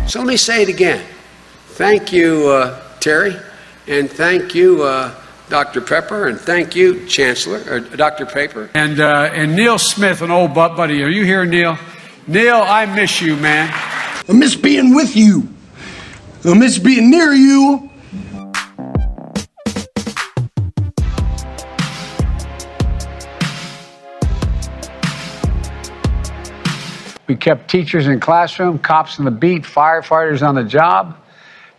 So let me say it again. Thank you, Terry, and thank you, Dr. Pepper, and thank you, Chancellor, or Dr. Paper. And Neil Smith, an old buddy. Are you here, Neil? Neil, I miss you, man. I miss being with you. I miss being near you. We kept teachers in classroom, cops on the beat, firefighters on the job,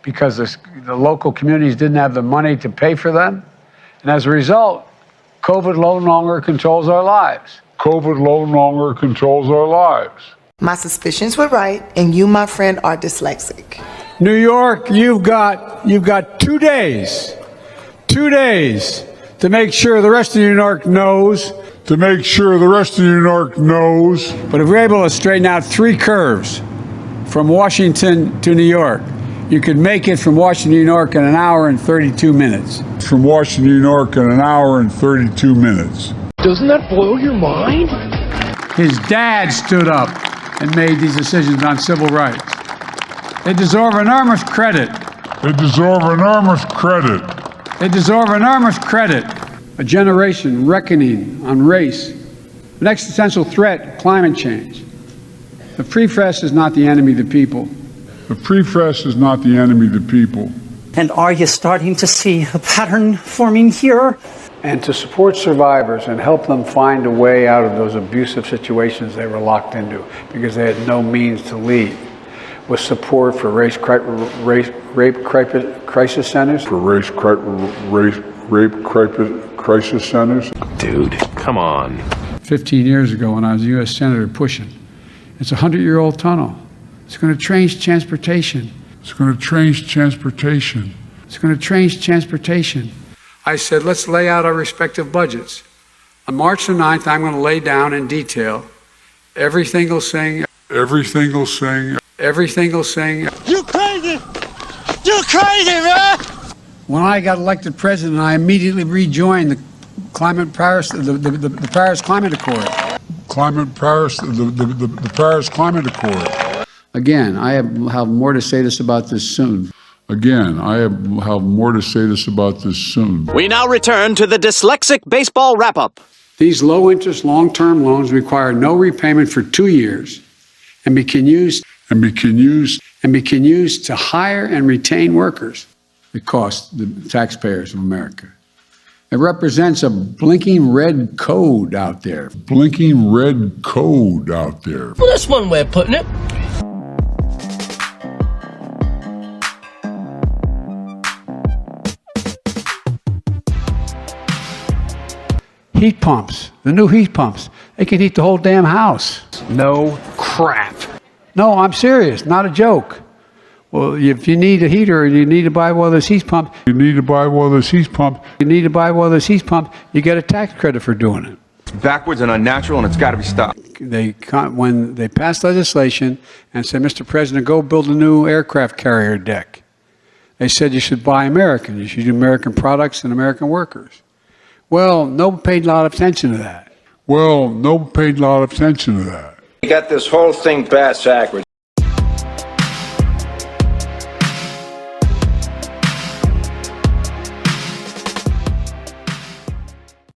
because the local communities didn't have the money to pay for them. And as a result, COVID no longer controls our lives. COVID no longer controls our lives. My suspicions were right, and you, my friend, are dyslexic. New York, you've got 2 days to make sure the rest of New York knows. But if we're able to straighten out 3 curves from Washington to New York, you could make it from Washington to New York in 1 hour and 32 minutes. From Washington to New York in 1 hour and 32 minutes. Doesn't that blow your mind? His dad stood up and made these decisions on civil rights. They deserve enormous credit. They deserve enormous credit. They deserve enormous credit. A generation reckoning on race, an existential threat, climate change. The free press is not the enemy of the people. The free press is not the enemy of the people. And are you starting to see a pattern forming here? And to support survivors and help them find a way out of those abusive situations they were locked into because they had no means to leave, with support for rape crisis centers. Rape crisis centers. Dude, come on. 15 years ago when I was a U.S. Senator pushing. It's a 100-year-old tunnel. It's going to change transportation. It's going to change transportation. It's going to change transportation. I said, let's lay out our respective budgets. On March the 9th, I'm going to lay down in detail every single thing. You crazy! You crazy, man! When I got elected president, I immediately rejoined the Paris Climate Accord. The Paris Climate Accord. Again, I have more to say about this soon. We now return to the dyslexic baseball wrap-up. These low-interest, long-term loans require no repayment for 2 years and can be used to hire and retain workers. It costs the taxpayers of America. It represents a blinking red code out there. Well, that's one way of putting it. Heat pumps, the new heat pumps, they can heat the whole damn house. No crap. No, I'm serious, not a joke. Well, if you need a heater, you need to buy one of those heat pumps. You get a tax credit for doing it. It's backwards and unnatural, and it's got to be stopped. When they passed legislation and said, Mr. President, go build a new aircraft carrier deck, they said you should buy American. You should use American products and American workers. Well, nobody paid a lot of attention to that. Well, nobody paid a lot of attention to that. You got this whole thing backwards.